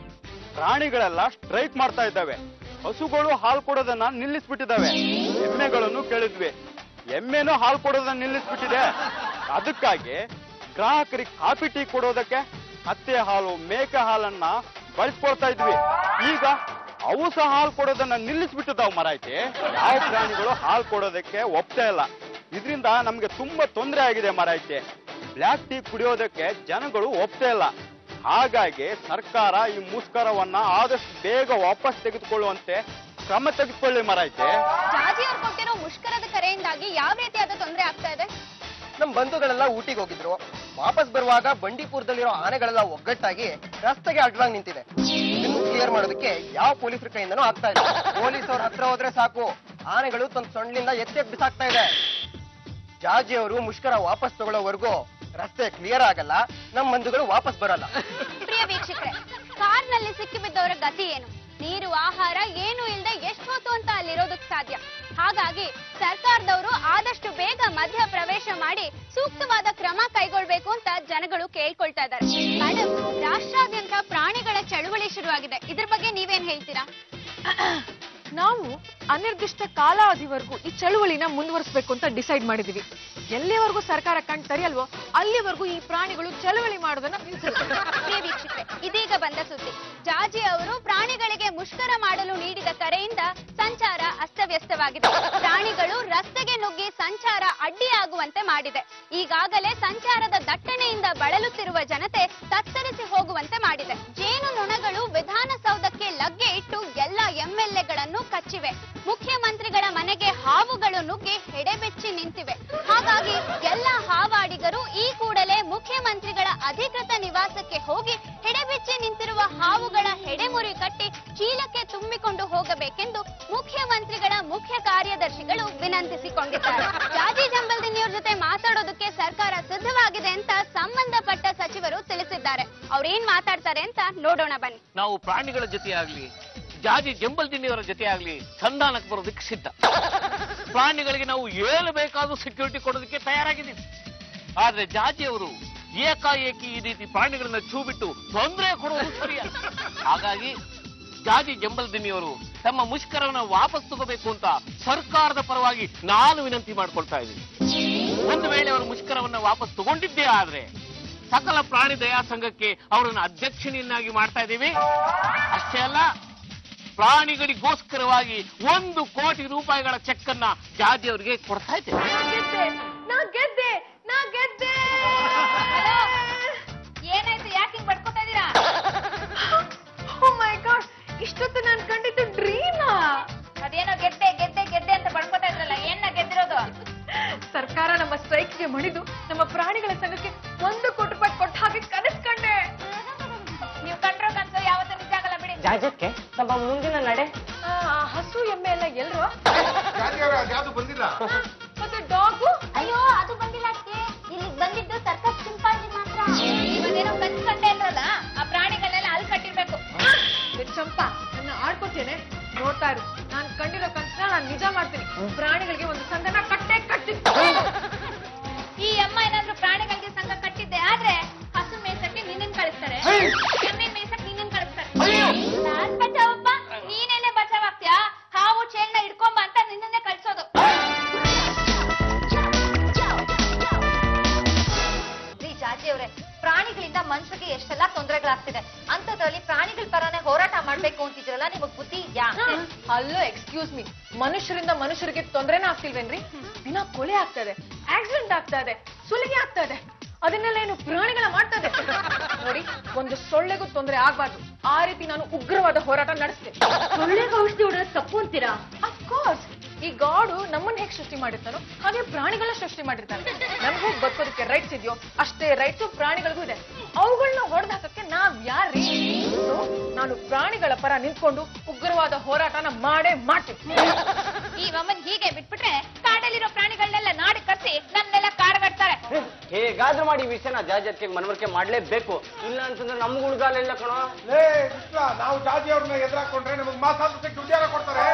ಪ್ರಾಣಿಗಳೆಲ್ಲ ಸ್ಟ್ರೈಕ್ ಮಾಡ್ತಾ ಇದ್ದಾವೆ. ಹಸುಗಳು ಹಾಲು ಕೊಡೋದನ್ನ ನಿಲ್ಲಿಸ್ಬಿಟ್ಟಿದ್ದಾವೆ. ಎಮ್ಮೆಗಳನ್ನು ಕೇಳಿದ್ವಿ, ಎಮ್ಮೆನೂ ಹಾಲು ಕೊಡೋದನ್ನ ನಿಲ್ಲಿಸ್ಬಿಟ್ಟಿದೆ. ಅದಕ್ಕಾಗಿ ಗ್ರಾಹಕರಿಗೆ ಕಾಫಿ ಟೀ ಕೊಡೋದಕ್ಕೆ ಹತ್ತೆ ಹಾಲು, ಮೇಕೆ ಹಾಲನ್ನ ಬಳಸ್ಕೊಳ್ತಾ ಇದ್ವಿ. ಈಗ ಅವು ಸಹ ಹಾಲು ಕೊಡೋದನ್ನ ನಿಲ್ಲಿಸ್ಬಿಟ್ಟಿದ್ದಾವ್ ಮಾರಾಯ್ತೆ. ಯಾವ ಪ್ರಾಣಿಗಳು ಹಾಲು ಕೊಡೋದಕ್ಕೆ ಒಪ್ತಾ ಇಲ್ಲ. ಇದರಿಂದ ನಮ್ಗೆ ತುಂಬಾ ತೊಂದರೆ ಆಗಿದೆ ಮಾರಾಯ್ತೆ. ಬ್ಲ್ಯಾಕ್ ಟೀ ಕುಡಿಯೋದಕ್ಕೆ ಜನಗಳು ಒಪ್ತಾ ಇಲ್ಲ. ಹಾಗಾಗಿ ಸರ್ಕಾರ ಈ ಮುಷ್ಕರವನ್ನ ಆದಷ್ಟು ಬೇಗ ವಾಪಸ್ ತೆಗೆದುಕೊಳ್ಳುವಂತೆ ಕ್ರಮ ತೆಗೆದುಕೊಳ್ಳಿ ಮಾರಾಯ್ತೆ. ಜಾಜಿ ಅವ್ರು ಕೊಟ್ಟಿರೋ ಮುಷ್ಕರದ ಕರೆಯಿಂದಾಗಿ ಯಾವ ರೀತಿಯಾದ ತೊಂದರೆ ಆಗ್ತಾ ಇದೆ? ನಮ್ ಬಂಧುಗಳೆಲ್ಲ ಊಟಿಗೆ ಹೋಗಿದ್ರು. ವಾಪಸ್ ಬರುವಾಗ ಬಂಡೀಪುರದಲ್ಲಿರೋ ಆನೆಗಳೆಲ್ಲ ಒಗ್ಗಟ್ಟಾಗಿ ರಸ್ತೆಗೆ ಅಡ್ಡವಾಗಿ ನಿಂತಿದೆ. ಇದನ್ನು ಕ್ಲಿಯರ್ ಮಾಡೋದಕ್ಕೆ ಯಾವ ಪೊಲೀಸರ ಕೈಯಿಂದನೂ ಆಗ್ತಾ ಇಲ್ಲ. ಪೊಲೀಸ್ ಅವ್ರ ಹತ್ರ ಹೋದ್ರೆ ಸಾಕು, ಆನೆಗಳು ತನ್ನ ಸೊಂಡ್ಲಿಂದ ಎತ್ತಿ ಬಿಸಾಕ್ತಾ ಇದೆ. ಜಾಜಿ ಅವರು ಮುಷ್ಕರ ವಾಪಸ್ ತಗೊಳ್ಳೋವರೆಗೂ ರಸ್ತೆ ಕ್ಲಿಯರ್ ಆಗಲ್ಲ, ನಮ್ಮ ಬಂಧುಗಳು ವಾಪಸ್ ಬರಲ್ಲ. ಪ್ರಿಯ ವೀಕ್ಷಕರೇ, ಕಾಡಿನಲ್ಲಿ ಸಿಕ್ಕಿಬಿದ್ದವರ ಗತಿ ಏನು? ನೀರು ಆಹಾರ ಏನು ಇಲ್ಲದೆ ಎಷ್ಟು ಹೊತ್ತು ಅಂತ ಅಲ್ಲಿರೋದಕ್ಕೆ ಸಾಧ್ಯ? ಹಾಗಾಗಿ ಸರ್ಕಾರದವರು ಆದಷ್ಟು ಬೇಗ ಮಧ್ಯ ಪ್ರವೇಶ ಮಾಡಿ ಸೂಕ್ತವಾದ ಕ್ರಮ ಕೈಗೊಳ್ಬೇಕು ಅಂತ ಜನಗಳು ಕೇಳ್ಕೊಳ್ತಾ ಇದ್ದಾರೆ. ಮೇಡಮ್, ರಾಷ್ಟ್ರಾದ್ಯಂತ ಪ್ರಾಣಿಗಳ ಚಳುವಳಿ ಶುರುವಾಗಿದೆ. ಇದ್ರ ಬಗ್ಗೆ ನೀವೇನ್ ಹೇಳ್ತೀರಾ? ನಾವು ಅನಿರ್ದಿಷ್ಟ ಕಾಲಾವಧಿವರೆಗೂ ಈ ಚಳುವಳಿನ ಮುಂದುವರಿಸಬೇಕು ಅಂತ ಡಿಸೈಡ್ ಮಾಡಿದೀವಿ. ಎಲ್ಲಿವರೆಗೂ ಸರ್ಕಾರ ಕಣ್ ತರಿಯಲ್ವೋ ಅಲ್ಲಿವರೆಗೂ ಈ ಪ್ರಾಣಿಗಳು ಚಳುವಳಿ ಮಾಡೋದನ್ನ ನಿಲ್ಲಿಸುತ್ತೆ. ಪ್ರಿಯ ವೀಕ್ಷಕರೇ, ಇದೀಗ ಬಂದ ಸುದ್ದಿ. ಜಾಜಿ ಅವರು ಪ್ರಾಣಿಗಳಿಗೆ ಮುಷ್ಕರ ಮಾಡಲು ನೀಡಿದ ಕರೆಯಿಂದ ಸಂಚಾರ ಅಸ್ತವ್ಯಸ್ತವಾಗಿದೆ. ಪ್ರಾಣಿಗಳು ರಸ್ತೆಗೆ ನುಗ್ಗಿ ಸಂಚಾರ ಅಡ್ಡಿಯಾಗುವಂತೆ ಮಾಡಿದೆ. ಈಗಾಗಲೇ ಸಂಚಾರದ ದಟ್ಟಣೆಯಿಂದ ಬಳಲುತ್ತಿರುವ ಜನತೆ ತತ್ತರಿಸಿ ಹೋಗುವಂತೆ ಮಾಡಿದೆ. ಜೇನು ನೊಣಗಳು ವಿಧಾನಸೌಧಕ್ಕೆ ಲಗ್ಗೆ ಇಟ್ಟು ಎಲ್ಲ ಎಂಎಲ್ಎಗಳನ್ನು ಕಚ್ಚಿವೆ. ಮುಖ್ಯಮಂತ್ರಿಗಳ ಮನೆಗೆ ಹಾವುಗಳು ನುಗ್ಗಿ ಹೆಡೆಬೆಚ್ಚಿ ನಿಂತಿವೆ. ಹಾಗಾಗಿ ಎಲ್ಲ ಹಾವಾಡಿಗರು ಈ ಕೂಡಲೇ ಮುಖ್ಯಮಂತ್ರಿಗಳ ಅಧಿಕೃತ ನಿವಾಸಕ್ಕೆ ಹೋಗಿ ಹೆಡೆಬೆಚ್ಚಿ ನಿಂತಿರುವ ಹಾವುಗಳ ಹೆಡೆಮುರಿ ಕಟ್ಟಿ ಚೀಲಕ್ಕೆ ತುಂಬಿಕೊಂಡು ಹೋಗಬೇಕೆಂದು ಮುಖ್ಯಮಂತ್ರಿಗಳ ಮುಖ್ಯ ಕಾರ್ಯದರ್ಶಿಗಳು ವಿನಂತಿಸಿಕೊಂಡಿದ್ದಾರೆ. ಜಾಜಿ ಜಂಬಲ್ದಿನಿಯವ್ರ ಜೊತೆ ಮಾತಾಡೋದಕ್ಕೆ ಸರ್ಕಾರ ಸಿದ್ಧವಾಗಿದೆ ಅಂತ ಸಂಬಂಧಪಟ್ಟ ಸಚಿವರು ತಿಳಿಸಿದ್ದಾರೆ. ಅವ್ರೇನ್ ಮಾತಾಡ್ತಾರೆ ಅಂತ ನೋಡೋಣ ಬನ್ನಿ. ನಾವು ಪ್ರಾಣಿಗಳ ಜೊತೆ ಆಗ್ಲಿ ಜಾಜಿ ಜಂಬಲ್ದಿನಿಯವರ ಜೊತೆ ಆಗ್ಲಿ ಸಂಧಾನಕ್ಕೆ ಬರೋದಕ್ಕೆ ಸಿದ್ಧ. ಪ್ರಾಣಿಗಳಿಗೆ ನಾವು ಏನು ಬೇಕಾದ್ರೂ ಸೆಕ್ಯೂರಿಟಿ ಕೊಡೋದಕ್ಕೆ ತಯಾರಾಗಿದ್ದೀವಿ. ಆದ್ರೆ ಜಾಜಿ ಅವರು ಏಕಾಏಕಿ ಈ ರೀತಿ ಪ್ರಾಣಿಗಳನ್ನ ಛೂ ಬಿಟ್ಟು ತೊಂದರೆ ಕೊಡುವುದು ಸರಿಯಲ್ಲ. ಹಾಗಾಗಿ ಜಾಜಿ ಜಂಬಲ್ದಿನಿಯವರು ತಮ್ಮ ಮುಷ್ಕರವನ್ನು ವಾಪಸ್ ತಗೋಬೇಕು ಅಂತ ಸರ್ಕಾರದ ಪರವಾಗಿ ನಾನು ವಿನಂತಿ ಮಾಡ್ಕೊಳ್ತಾ ಇದ್ದೀನಿ. ಒಂದು ವೇಳೆ ಅವರು ಮುಷ್ಕರವನ್ನ ವಾಪಸ್ ತಗೊಂಡಿದ್ದೇ ಆದ್ರೆ ಸಕಲ ಪ್ರಾಣಿ ದಯಾ ಸಂಘಕ್ಕೆ ಅವರನ್ನು ಅಧ್ಯಕ್ಷನಿಯನ್ನಾಗಿ ಮಾಡ್ತಾ ಇದ್ದೀವಿ. ಅಷ್ಟೇ ಅಲ್ಲ, ಪ್ರಾಣಿಗಳಿಗೋಸ್ಕರವಾಗಿ 1 ಕೋಟಿ ರೂಪಾಯಿಗಳ ಚೆಕ್ ಅನ್ನ ಜಾಜಿ ಅವರಿಗೆ ಕೊಡ್ತಾ ಇದ್ದೇವೆ. ಏನಾಯ್ತು? ಯಾಕೆ ಹಿಂಗ್ ಬಡ್ಕೊತಾ ಇದೀರಾ? ಓ ಮೈ ಗಾಡ್, ಇಷ್ಟೊತ್ತು ನಾನು ಕಂಡಿದ್ದು ಡ್ರೀಮಾ? ಅದೇನೋ ಗೆದ್ದೆ ಗೆದ್ದೆ ಗೆದ್ದೆ ಅಂತ ಬಡ್ಕೊತಾ ಇದ್ರಲ್ಲ, ಏನ ಗೆದ್ದಿರೋದು? ಸರ್ಕಾರ ನಮ್ಮ ಸ್ಟ್ರೈಕ್ಗೆ ಮಣಿದು ನಮ್ಮ ಪ್ರಾಣಿಗಳ ಸಂಘಕ್ಕೆ 1 ಕೋಟಿ ರೂಪಾಯಿ ಕೊಟ್ಟ ಹಾಗೆ ಕನಸು ಕಂಡೆ. ನೀವು ಕಂಡ್ರೋ ಕನ್ಸೋ ಯಾವತ್ತೂ ನಿಜ ಆಗಲ್ಲ ಬಿಡಿ. ಜಾಜಕ್ಕೆ ನಮ್ಮ ಮುಂದಿನ ನಡೆ. ಹಸು ಎಮ್ಮೆ ಎಲ್ಲ ಎಲ್ರು? ಯಾವ್ದು ಬಂದಿಲ್ಲ. ಮತ್ತೆ ಡಾಗು? ಅಯ್ಯೋ, ಅದು ಬಂದಿಲ್ಲ ಅಷ್ಟೇ. ಇಲ್ಲಿಗೆ ಬಂದಿದ್ದು ಸರ್ಕಸ್ ಚಿಂಪಾಂಜಿ ಮಾತ್ರ. ಇವಾಗೇನೋ ಕನ್ಸು ಕಂಡೆ ಅಂದ್ರಲ್ಲ, ಆ ಪ್ರಾಣಿಗಳನ್ನೆಲ್ಲ ಅಲ್ಲಿ ಕಟ್ಟಿರ್ಬೇಕು. ಚಂಪಾ, ನನ್ನ ಆಡ್ಕೊತೇನೆ, ನೋಡ್ತಾ ಇರು. ನಾನು ಕಂಡಿರೋ ಕನ್ಸನ್ನ ನಾನು ನಿಜ ಮಾಡ್ತೀನಿ. ಪ್ರಾಣಿಗಳಿಗೆ ಒಂದು ಸಂಘನ ಕಟ್ಟೆ ಕಟ್ಟಿ. ಈ ಅಮ್ಮ ಏನಾದ್ರೂ ಪ್ರಾಣಿಗಳಿಗೆ ಸಂಘ ಕಟ್ಟಿದ್ದೆ ಆದ್ರೆ ಹಸು ಮೇಯ್ಸಕ್ಕೆ ನಿನ್ನನ್ ಕಳಿಸ್ತಾರೆ, ಎಮ್ಮೆ ಮೇಯ್ಸಕ್ ನಿನ್ನನ್ ಕಳಿಸ್ತಾರೆ. ನಾನ್ ಬಚಾವಪ್ಪ, ನೀನೇನೆ ಬಚಾವಾಗ್ತೀಯಾ? ಹಾವು ಚೇಳ್ನ ಹಿಡ್ಕೊಂಬ ಅಂತ ನಿನ್ನನ್ನೇ ಕಳ್ಸೋದು. ಜಾಜಿ ಅವರೇ, ಪ್ರಾಣಿಗಳಿಂದ ಮನ್ಸಿಗೆ ಎಷ್ಟೆಲ್ಲಾ ತೊಂದರೆಗಳಾಗ್ತಿದೆ. ಅಂತದ್ರಲ್ಲಿ ಪ್ರಾಣಿಗಳ ಪರನೇ ಹೋರಾಟ ಮಾಡ್ಬೇಕು ಅಂತಿದ್ರಲ್ಲ, ನಿಮಗ್ ಬುದ್ಧಿ ಇದ್ಯಾ? ಅಲ್ಲೋ, ಎಕ್ಸ್ಕ್ಯೂಸ್ ಮೀ, ಮನುಷ್ಯರಿಂದ ಮನುಷ್ಯರಿಗೆ ತೊಂದರೆನ ಆಗ್ತಿಲ್ವೇನ್ರಿ? ದಿನ ಕೊಲೆ ಆಗ್ತಾ ಇದೆ, ಆಕ್ಸಿಡೆಂಟ್ ಆಗ್ತಾ ಇದೆ, ಸುಲಿಗೆ ಆಗ್ತಾ ಇದೆ. ಅದನ್ನೆಲ್ಲ ಏನು ಪ್ರಾಣಿಗಳ ಮಾಡ್ತಾ ಇದೆ? ನೋಡಿ, ಒಂದು ಸೊಳ್ಳೆಗೂ ತೊಂದರೆ ಆಗ್ಬಾರ್ದು. ಆ ರೀತಿ ನಾನು ಉಗ್ರವಾದ ಹೋರಾಟ ನಡೆಸ್ತೇನೆ. ಸೊಳ್ಳೆಗೆ ಔಷಧಿ ಹೊಡೆಯೋದು ತಪ್ಪು ಅಂತೀರಾ? ಅಫ್ಕೋರ್ಸ್, ಈ ಗಾಡು ನಮ್ಮನ್ನ ಹೇಗೆ ಸೃಷ್ಟಿ ಮಾಡಿರ್ತಾನೋ ಹಾಗೆ ಪ್ರಾಣಿಗಳನ್ನ ಸೃಷ್ಟಿ ಮಾಡಿರ್ತಾನೆ. ನಮ್ಗೂ ಬದುಕೋದಕ್ಕೆ ರೈಟ್ಸ್ ಇದೆಯೋ ಅಷ್ಟೇ ರೈಟ್ಸು ಪ್ರಾಣಿಗಳಿಗೂ ಇದೆ. ಅವುಗಳನ್ನ ಹೊಡೆದಾಕಕ್ಕೆ ನಾವ್ ಯಾರ್ರೀ? ನಾನು ಪ್ರಾಣಿಗಳ ಪರ ನಿಂತ್ಕೊಂಡು ಉಗ್ರವಾದ ಹೋರಾಟನ ಮಾಡೇ ಮಾಡ್ತೀನಿ. ಈ ಅಮ್ಮನ್ ಹೀಗೆ ಬಿಟ್ಬಿಟ್ರೆ ಕಾಡಲ್ಲಿರೋ ಪ್ರಾಣಿಗಳನ್ನೆಲ್ಲ ನಾಡಿ ಕಟ್ಟಿ ನನ್ನೆಲ್ಲ ಕಾಡ್ಗಡ್ತಾರೆ. ಹೇಗಾದ್ರೂ ಮಾಡಿ ಈ ವಿಷಯನ ಜಾಜಕ್ಕೆ ಮನವರಿಕೆ ಮಾಡ್ಲೇಬೇಕು. ಇಲ್ಲ ಅಂತಂದ್ರೆ ನಮ್ಗೆ ಉಳ್ಗಾಲೆಲ್ಲ ಕಣೋ. ನಾವು ಜಾಜಿ ಅವ್ರನ್ನ ಎದುರಾಕೊಂಡ್ರೆ ನಮಗ್ ಮಾಸಾಂತಕ್ಕೆ ದುಡ್ಡು ಕೊಡ್ತಾರೆ.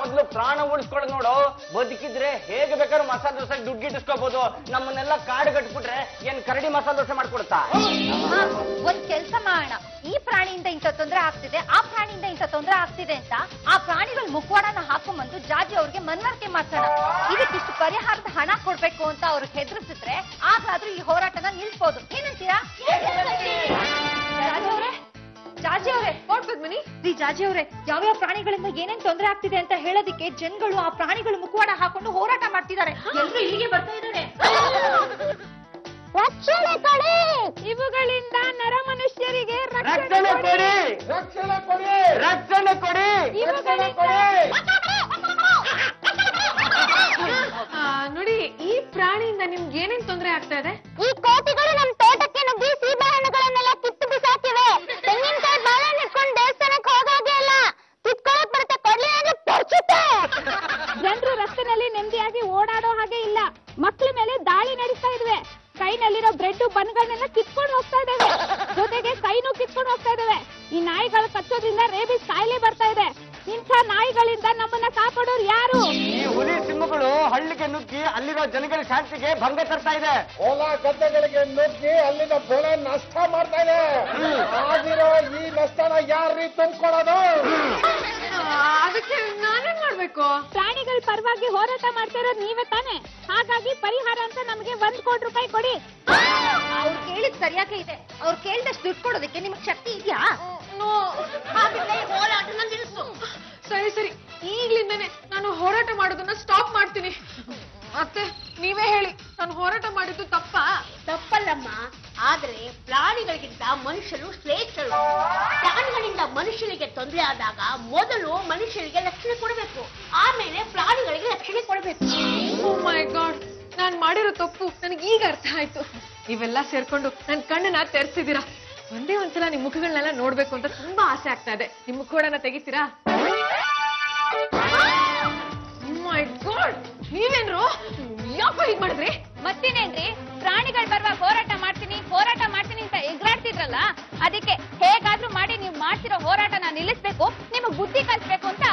ಮೊದ್ಲು ಪ್ರಾಣ ಉಳಿಸ್ಕೊಳ್ಳೋದು ನೋಡು. ಬದುಕಿದ್ರೆ ಹೇಗೆ ಬೇಕಾದ್ರೂ ಮಸಾಲೆ ದೋಸೆ ದುಡ್ಡು ಗಿಟ್ಟಿಸ್ಕೋಬಹುದು. ನಮ್ಮನ್ನೆಲ್ಲ ಕಾಡು ಕಟ್ಬಿಟ್ರೆ ಏನ್ ಕರಡಿ ಮಸಾಲೆ ದೋಸೆ ಮಾಡ್ಕೊಡ್ತಾ? ಒಂದ್ ಕೆಲ್ಸ ಮಾಡೋಣ, ಈ ಪ್ರಾಣಿಯಿಂದ ಇಂಥ ತೊಂದರೆ ಆಗ್ತಿದೆ, ಆ ಪ್ರಾಣಿಯಿಂದ ಇಂಥ ತೊಂದರೆ ಆಗ್ತಿದೆ ಅಂತ ಆ ಪ್ರಾಣಿಗಳ ಮುಖವಾಡನ ಹಾಕೊಂಡ್ಬಂದು ಜಾಜಿ ಅವ್ರಿಗೆ ಮನವರಿಕೆ ಮಾಡ್ಸೋಣ. ಇದಕ್ಕಿಷ್ಟು ಪರಿಹಾರದ ಹಣ ಕೊಡ್ಬೇಕು ಅಂತ ಅವ್ರಿಗೆ ಹೆದರ್ಸಿದ್ರೆ ಆಗಾದ್ರೂ ಈ ಹೋರಾಟನ ನಿಲ್ಸ್ಬೋದು. ಏನಂತೀರಾ? ಜಾಜಿ ಅವರೇ, ಪದ್ಮಿನಿ, ಜಾಜಿ ಅವರೇ, ಯಾವ್ಯಾವ ಪ್ರಾಣಿಗಳಿಂದ ಏನೇನ್ ತೊಂದರೆ ಆಗ್ತಿದೆ ಅಂತ ಹೇಳೋದಿಕ್ಕೆ ಜನಗಳು ಆ ಪ್ರಾಣಿಗಳು ಮುಖವಾಡ ಹಾಕೊಂಡು ಹೋರಾಟ ಮಾಡ್ತಿದ್ದಾರೆ. ಎಲ್ರು ಇಲ್ಲಿಗೆ ಬರ್ತಾ ಇದ್ದಾರೆ. ರಕ್ಷಣೆ ಕೊಡಿ, ಇವುಗಳಿಂದ ನರ ಮನುಷ್ಯರಿಗೆ ರಕ್ಷಣೆ ಕೊಡಿ, ರಕ್ಷಣೆ ಕೊಡಿ, ರಕ್ಷಣೆ ಕೊಡಿ, ರಕ್ಷಣೆ ಕೊಡಿ. ನೋಡಿ, ಈ ಪ್ರಾಣಿಯಿಂದ ನಿಮ್ಗೆ ಏನೇನ್ ತೊಂದರೆ ಆಗ್ತಾ ಇದೆ? ಈ ಕೋತಿಗಳು ನಮ್ ತೋಟಕ್ಕೆ ನುಗ್ಗಿ ಸೀಬೆಹಣ್ಣುಗಳನ್ನೆಲ್ಲ ಕಿತ್ತು ಬಿಸಾಕಿವೆ. ತೆಂಗಿನಕಾಯಿ ಬಾಳೆಹಣ್ಣು ಇಟ್ಕೊಂಡು ದೇವಸ್ಥಾನಕ್ಕೆ ಹೋಗೋದೇ ಇಲ್ಲ. ಕಿತ್ಕೊಳ್ಳೋಕ್ ಬರುತ್ತೆ, ಕೊಡ್ಲಿ ಅಂದ್ರೆ ಪರ್ಚುತ್ತೆ. ಜನರು ರಸ್ತೆನಲ್ಲಿ ನೆಮ್ಮದಿಯಾಗಿ ಓಡಾಡೋ ಹಾಗೆ ಇಲ್ಲ. ಮಕ್ಕಳ ಮೇಲೆ ದಾಳಿ ನಡೆಸ್ತಾ ಇದ್ವಿ. ಕೈನಲ್ಲಿರೋ ಬ್ರೆಡ್ ಬನ್ಗಳನ್ನೆಲ್ಲ ಕಿತ್ಕೊಂಡು ಹೋಗ್ತಾ ಇದ್ದೇವೆ. ಜೊತೆಗೆ ಕೈನೂ ಕಿತ್ಕೊಂಡು ಹೋಗ್ತಾ ಇದ್ದೇವೆ. ಈ ನಾಯಿಗಳು ಕಚ್ಚೋದ್ರಿಂದ ರೇಬಿಸ್ ಕಾಯಿಲೆ ಬರ್ತಾ ಇದೆ. ಇಂಥ ನಾಯಿಗಳಿಂದ ನಮ್ಮನ್ನ ಕಾಪಾಡೋರು ಯಾರು? ಈ ಹುಲಿ ಸಿಂಹಗಳು ಹಳ್ಳಿಗೆ ನುಗ್ಗಿ ಅಲ್ಲಿರೋ ಜನಗಳ ಶಾಂತಿಗೆ ಭಂಗ ತರ್ತಾ ಇದೆ. ಹೊಲ ಗದ್ದೆಗಳಿಗೆ ನುಗ್ಗಿ ಅಲ್ಲಿನ ಬೆಳೆ ನಷ್ಟ ಮಾಡ್ತಾ ಇದೆ. ಆಗಿರೋ ಈ ನಷ್ಟನ ಯಾರ್ರೀ ತುಂಬಿಕೊಳ್ಳೋದು? ಅದಕ್ಕೆ ನಾನೇನ್ ಮಾಡ್ಬೇಕು? ಪ್ರಾಣಿಗಳ ಪರವಾಗಿ ಹೋರಾಟ ಮಾಡ್ತಾ ಇರೋದು ನೀವೇ ತಾನೆ. ಹಾಗಾಗಿ ಪರಿಹಾರ ಅಂತ ನಮಗೆ 1 ಕೋಟಿ ರೂಪಾಯಿ ಕೊಡಿ. ಅವ್ರು ಕೇಳಿದ್ ಸರಿಯಾಗಿ ಇದೆ. ಅವ್ರು ಕೇಳಿದಷ್ಟು ದುಡ್ಡು ಕೊಡೋದಕ್ಕೆ ನಿಮ್ಗೆ ಶಕ್ತಿ ಇದೆಯಾ? ಹಾಗಿದ್ರೆ ಈ ಹೋರಾಟನ ನಿಲ್ಲಿಸು. ಸರಿ ಸರಿ, ಈಗ್ಲಿಂದಾನೆ ನಾನು ಹೋರಾಟ ಮಾಡೋದನ್ನ ಸ್ಟಾಪ್ ಮಾಡ್ತೀನಿ. ಮತ್ತೆ ನೀವೇ ಹೇಳಿ, ನಾನು ಹೋರಾಟ ಮಾಡಿದ್ದು ತಪ್ಪಾ? ತಪ್ಪಲ್ಲಮ್ಮ, ಆದ್ರೆ ಪ್ರಾಣಿಗಳಿಗಿಂತ ಮನುಷ್ಯರು ಶ್ರೇಷ್ಠರು. ಪ್ರಾಣಿಗಳಿಂದ ಮನುಷ್ಯರಿಗೆ ತೊಂದರೆ ಆದಾಗ ಮೊದಲು ಮನುಷ್ಯರಿಗೆ ರಕ್ಷಣೆ ಕೊಡಬೇಕು, ಆಮೇಲೆ ಪ್ರಾಣಿಗಳಿಗೆ ರಕ್ಷಣೆ ಕೊಡಬೇಕು. ಓ ಮೈ ಗಾಡ್, ನಾನ್ ಮಾಡಿರೋ ತಪ್ಪು ನನಗೆ ಈಗ ಅರ್ಥ ಆಯ್ತು. ನೀವೆಲ್ಲ ಸೇರ್ಕೊಂಡು ನನ್ ಕಣ್ಣನ್ನ ತೆರೆಸಿದೀರಾ. ಒಂದೇ ಒಂದ್ಸಲ ನಿಮ್ ಮುಖಗಳನ್ನೆಲ್ಲ ನೋಡ್ಬೇಕು ಅಂತ ತುಂಬಾ ಆಸೆ ಆಗ್ತಾ ಇದೆ. ನಿಮ್ ಮುಖಗಳನ್ನ ತೆಗಿತೀರಾ? ಮೈ ಗಾಡ್, ನೀವೇನ್ರು ಯಾಕೋ ಹೀಗ್ ಮಾಡಿದ್ರಿ? ಮತ್ತಿನೇನ್ರಿ, ಪ್ರಾಣಿಗಳು ಬರುವಾಗ ಹೋರಾಟ ಮಾಡ್ತೀನಿ ಅಂತ ಎಗ್ರಾಡ್ತಿದ್ರಲ್ಲ, ಅದಕ್ಕೆ ಹೇಗಾದ್ರೂ ಮಾಡಿ ನೀವು ಮಾಡ್ತಿರೋ ಹೋರಾಟನ ನಿಲ್ಲಿಸ್ಬೇಕು, ನಿಮಗ್ ಬುದ್ಧಿ ಕಲಿಸ್ಬೇಕು ಅಂತ